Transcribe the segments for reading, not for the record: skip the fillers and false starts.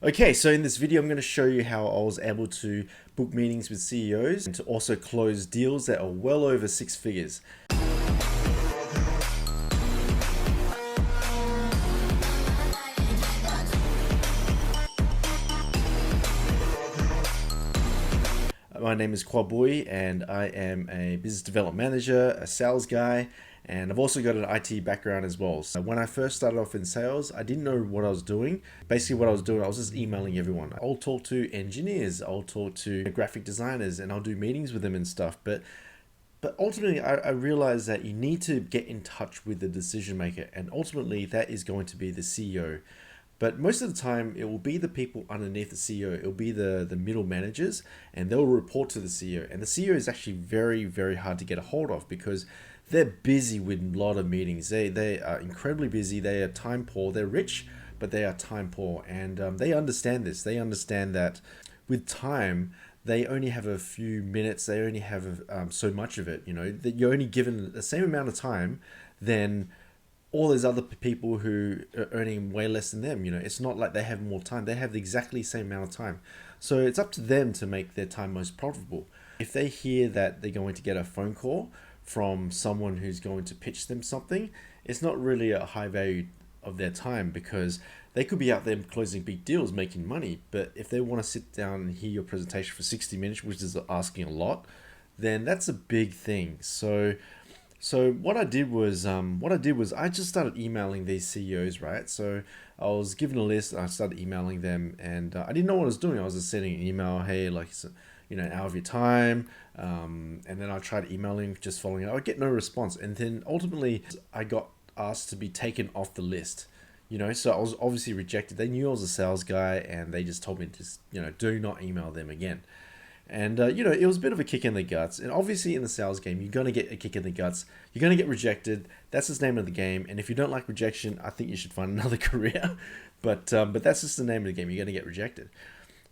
Okay, so in this video, I'm going to show you how I was able to book meetings with CEOs and to also close deals that are well over six figures. My name is Khoa Bui and I am a business development manager, a sales guy, and I've also got an IT background as well. So when I first started off in sales, I didn't know what I was doing. Basically what I was doing, I was just emailing everyone. I'll talk to engineers, I'll talk to graphic designers, and I'll do meetings with them and stuff. But ultimately, I realized that you need to get in touch with the decision maker, and ultimately that is going to be the CEO. But most of the time, it will be the people underneath the CEO. It will be the middle managers, and they'll report to the CEO. And the CEO is actually very, very hard to get a hold of because they're busy with a lot of meetings. They are incredibly busy. They are time poor. They're rich, but they are time poor. And they understand this. They understand that with time, they only have a few minutes. They only have so much of it. You know, that you're only given the same amount of time then all those other people who are earning way less than them. You know, it's not like they have more time. They have the exactly same amount of time. So it's up to them to make their time most profitable. If they hear that they're going to get a phone call from someone who's going to pitch them something, it's not really a high value of their time because they could be out there closing big deals, making money. But if they want to sit down and hear your presentation for 60 minutes, which is asking a lot, then that's a big thing. So what I did was I just started emailing these CEOs, right? So I was given a list, I started emailing them, and I didn't know what I was doing. I was just sending an email, hey, like, an hour of your time, and then I tried emailing, just following up. I get no response, and then ultimately I got asked to be taken off the list. So I was obviously rejected. They knew I was a sales guy, and they just told me to just, do not email them again. And, it was a bit of a kick in the guts. And obviously, in the sales game, you're going to get a kick in the guts. You're going to get rejected. That's the name of the game. And if you don't like rejection, I think you should find another career. But that's just the name of the game. You're going to get rejected.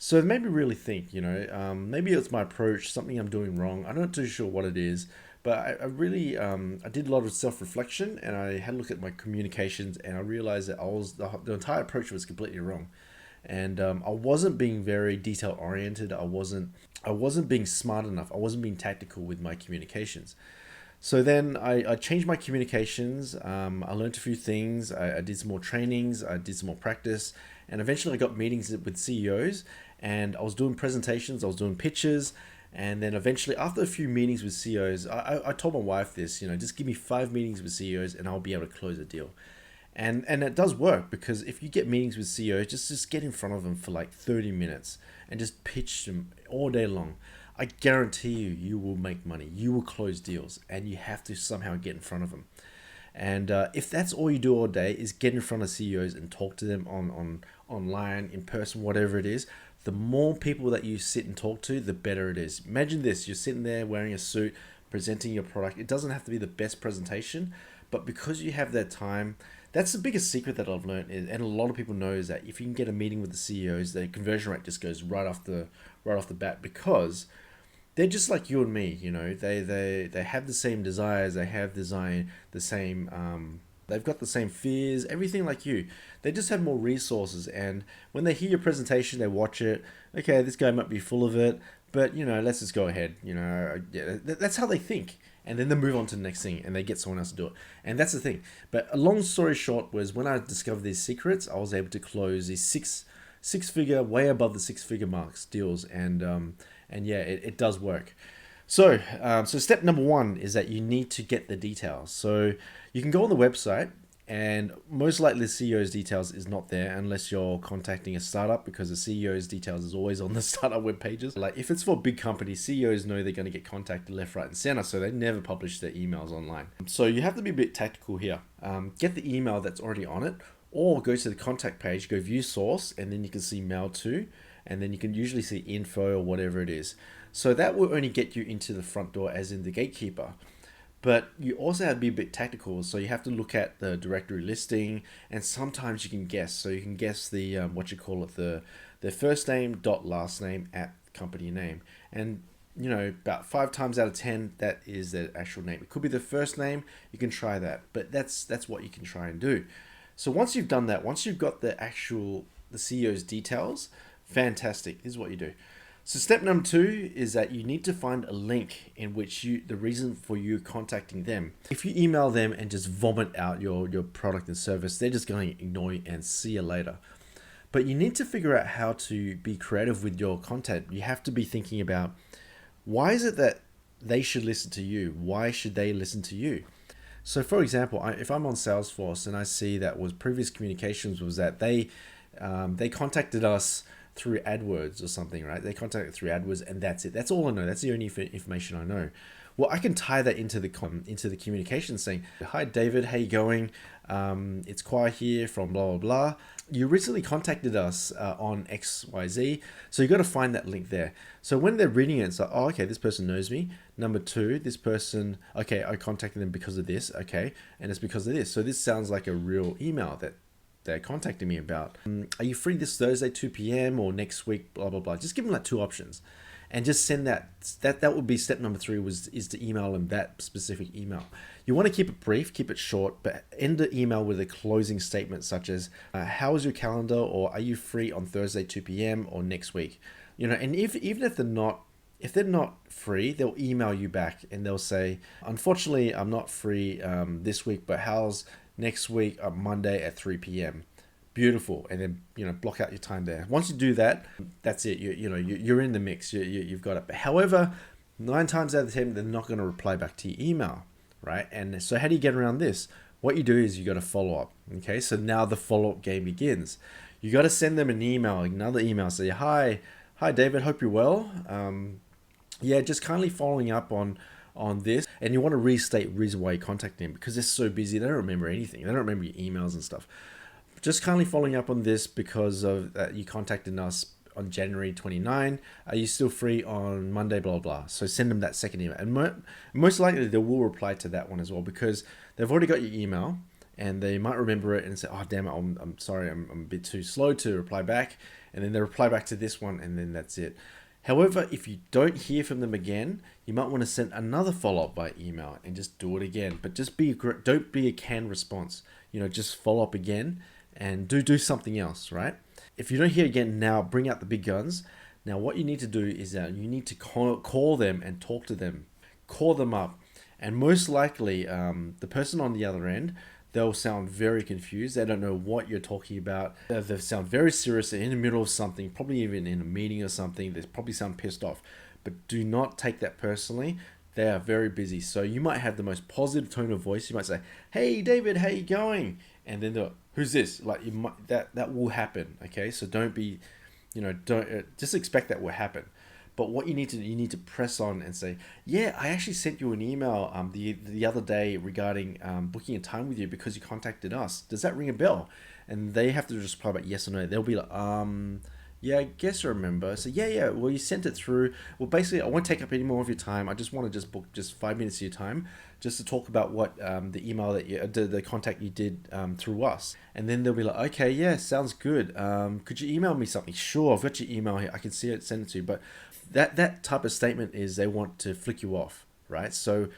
So it made me really think, maybe it's my approach, something I'm doing wrong. I'm not too sure what it is. But I really, I did a lot of self-reflection and I had a look at my communications and I realized that the entire approach was completely wrong. And I wasn't being very detail oriented. I wasn't being smart enough. I wasn't being tactical with my communications. So then I changed my communications. I learned a few things. I did some more trainings. I did some more practice, and eventually I got meetings with CEOs. And I was doing presentations. I was doing pitches. And then eventually, after a few meetings with CEOs, I told my wife this. Just give me 5 meetings with CEOs, and I'll be able to close a deal. And it does work because if you get meetings with CEOs, just get in front of them for like 30 minutes and just pitch them all day long. I guarantee you will make money. You will close deals, and you have to somehow get in front of them. And if that's all you do all day is get in front of CEOs and talk to them on online, in person, whatever it is, the more people that you sit and talk to, the better it is. Imagine this: you're sitting there wearing a suit, presenting your product. It doesn't have to be the best presentation, but because you have that time, that's the biggest secret that I've learned, and a lot of people know, is that if you can get a meeting with the CEOs, the conversion rate just goes right off the bat because they're just like you and me. They have the same desires, they have the same they've got the same fears, everything like you. They just have more resources, and when they hear your presentation, they watch it. Okay, this guy might be full of it, but let's just go ahead. Yeah, that's how they think, and then they move on to the next thing and they get someone else to do it. And that's the thing. But a long story short was, when I discovered these secrets, I was able to close these six figure, way above the six figure marks deals. And yeah, it does work. So step number one is that you need to get the details. So you can go on the website, and most likely the CEO's details is not there unless you're contacting a startup, because the CEO's details is always on the startup web pages. Like, if it's for big companies, CEOs know they're going to get contacted left, right, and center, so they never publish their emails online. So you have to be a bit tactical here. Get the email that's already on it, or go to the contact page, go view source, and then you can see mail to, and then you can usually see info or whatever it is. So that will only get you into the front door, as in the gatekeeper. But you also have to be a bit tactical, so you have to look at the directory listing, and sometimes you can guess. So you can guess the their first name dot last name at company name, and about 5 times out of 10 that is their actual name. It could be the first name. You can try that, but that's what you can try and do. So once you've done that, once you've got the actual the CEO's details, fantastic. This is what you do. So step number 2 is that you need to find a link in which the reason for you contacting them. If you email them and just vomit out your product and service, they're just going to ignore you and see you later. But you need to figure out how to be creative with your content. You have to be thinking about, why is it that they should listen to you? Why should they listen to you? So for example, if I'm on Salesforce and I see that was previous communications was that they contacted us through AdWords or something, right? They contacted through AdWords and that's it. That's all I know. That's the only information I know. Well, I can tie that into the communication saying, hi David, how you going? It's Khoa here from blah, blah, blah. You recently contacted us on XYZ. So you got to find that link there. So when they're reading it, it's like, oh, okay, this person knows me. Number 2, this person, okay, I contacted them because of this. Okay. And it's because of this. So this sounds like a real email that they're contacting me about. Are you free this Thursday, 2 p.m. or next week, blah, blah, blah. Just give them like 2 options. And just send that would be step number 3 is to email them that specific email. You want to keep it brief, keep it short, but end the email with a closing statement such as, how is your calendar, or are you free on Thursday 2 p.m. or next week? And even if they're not free, they'll email you back and they'll say, unfortunately, I'm not free this week, but how's next week on Monday at 3 p.m. Beautiful. And then, block out your time there. Once you do that, that's it. You're in the mix. You've got it. But however, 9 times out of 10, they're not going to reply back to your email, right? And so how do you get around this? What you do is you got to follow up. Okay. So now the follow-up game begins. You got to send them an email, another email. Say, hi David, hope you're well. Just kindly following up on this, and you want to restate the reason why you contacted them, because they're so busy. They don't remember anything. They don't remember your emails and stuff. Just kindly following up on this because of you contacted us on January 29. Are you still free on Monday, blah, blah. So send them that second email. And most likely they will reply to that one as well, because they've already got your email and they might remember it and say, oh, damn it, I'm sorry, I'm a bit too slow to reply back. And then they reply back to this one and then that's it. However, if you don't hear from them again, you might want to send another follow-up by email and just do it again. But just don't be a canned response. Just follow up again and do something else, right? If you don't hear again now, bring out the big guns. Now, what you need to do is that you need to call them and talk to them. Call them up. And most likely, the person on the other end, they'll sound very confused. They don't know what you're talking about. They sound very serious. They're in the middle of something, probably even in a meeting or something. They probably sound pissed off. But do not take that personally. They are very busy. So you might have the most positive tone of voice. You might say, hey, David, how you going? And then they'll, who's this? Like that will happen. Okay. So don't be, don't just expect that will happen. But what you need to press on and say, yeah, I actually sent you an email the other day regarding booking a time with you because you contacted us. Does that ring a bell? And they have to just reply back yes or no. They'll be like, yeah, I guess I remember. So yeah. Well, you sent it through. Well, basically, I won't take up any more of your time. I just want to book 5 minutes of your time just to talk about what the email that the contact you did through us. And then they'll be like, okay, yeah, sounds good. Could you email me something? Sure, I've got your email here. I can see it, send it to you. But that type of statement is they want to flick you off, right? So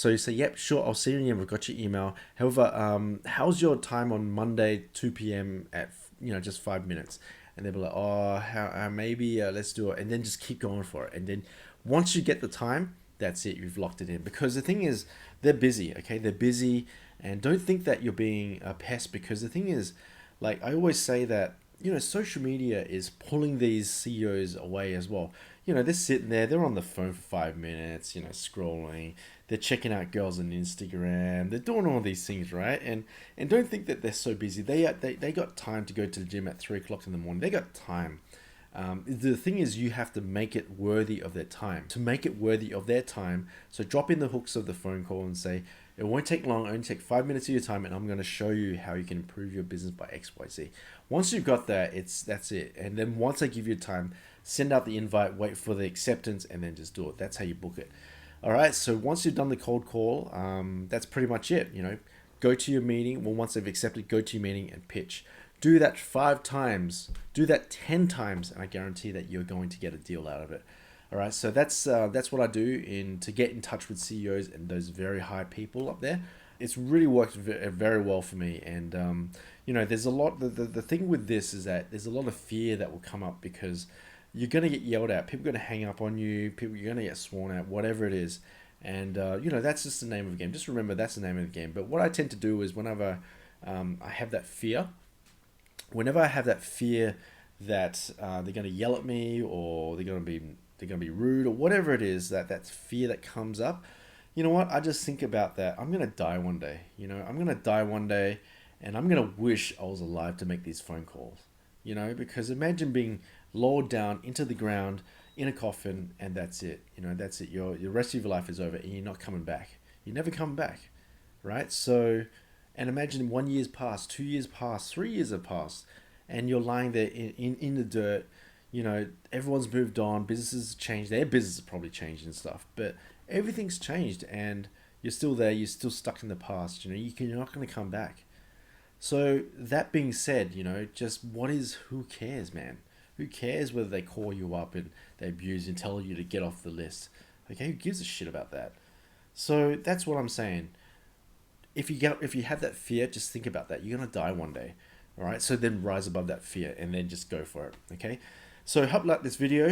you say, yep, sure, I'll see you. I've got your email. However, how's your time on Monday, 2 p.m. at just 5 minutes? And they'll be like, oh, maybe let's do it. And then just keep going for it. And then once you get the time, that's it. You've locked it in. Because the thing is, they're busy, okay? They're busy. And don't think that you're being a pest, because the thing is, like I always say that, social media is pulling these CEOs away as well. They're sitting there, they're on the phone for 5 minutes, scrolling. They're checking out girls on Instagram. They're doing all these things, right? And don't think that they're so busy. They got time to go to the gym at 3 o'clock in the morning. They got time. The thing is, you have to make it worthy of their time. To make it worthy of their time, so drop in the hooks of the phone call and say, it won't take long, only take 5 minutes of your time, and I'm going to show you how you can improve your business by XYZ. Once you've got that, that's it. And then once I give you time, send out the invite, wait for the acceptance, and then just do it. That's how you book it. All right. So once you've done the cold call, that's pretty much it. Go to your meeting. Well, once they've accepted, go to your meeting and pitch. Do that 5 times. Do that 10 times, and I guarantee that you're going to get a deal out of it. All right. So that's what I do to get in touch with CEOs and those very high people up there. it's really worked very well for me. And you know, there's a lot. The thing with this is that there's a lot of fear that will come up because you're gonna get yelled at. People are gonna hang up on you. People you're gonna get sworn at. Whatever it is. And you know, that's just the name of the game. Just remember that's the name of the game. But what I tend to do is whenever I have that fear, whenever I have that fear that they're going to yell at me, or they're going to be rude, or whatever it is, that fear that comes up, you know what? I just think about that. I'm going to die one day. You know, I'm going to die one day, and I'm going to wish I was alive to make these phone calls. You know, because imagine being lowered down into the ground in a coffin, and that's it. You know, that's it. Your rest of your life is over, and you're not coming back. You never come back, right? So, and imagine 1 year's passed, 2 years passed, 3 years have passed, and you're lying there in the dirt. You know, everyone's moved on, businesses changed, their business has probably changed and stuff, but everything's changed, and you're still there, you're still stuck in the past. You know, you're not going to come back. So that being said, you know, just who cares, man? Who cares whether they call you up and they abuse you and tell you to get off the list? Okay, who gives a shit about that? So that's what I'm saying. If you have that fear, just think about that. You're gonna die one day. All right. So then rise above that fear and then just go for it. Okay. So hope you like this video.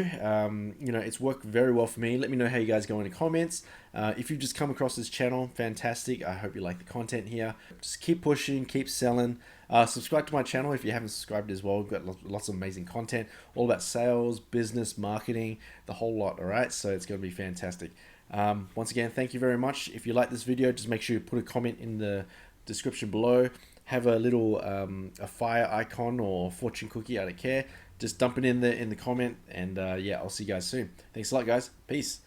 You know, it's worked very well for me. Let me know how you guys go in the comments. If you've just come across this channel, fantastic. I hope you like the content here. Just keep pushing, keep selling. Subscribe to my channel if you haven't subscribed as well. We've got lots of amazing content, all about sales, business, marketing, the whole lot. All right. So it's going to be fantastic. Once again, thank you very much. If you like this video, just make sure you put a comment in the description below. Have a little a fire icon or fortune cookie, I don't care. Just dump it in the comment, and yeah, I'll see you guys soon. Thanks a lot, guys. Peace.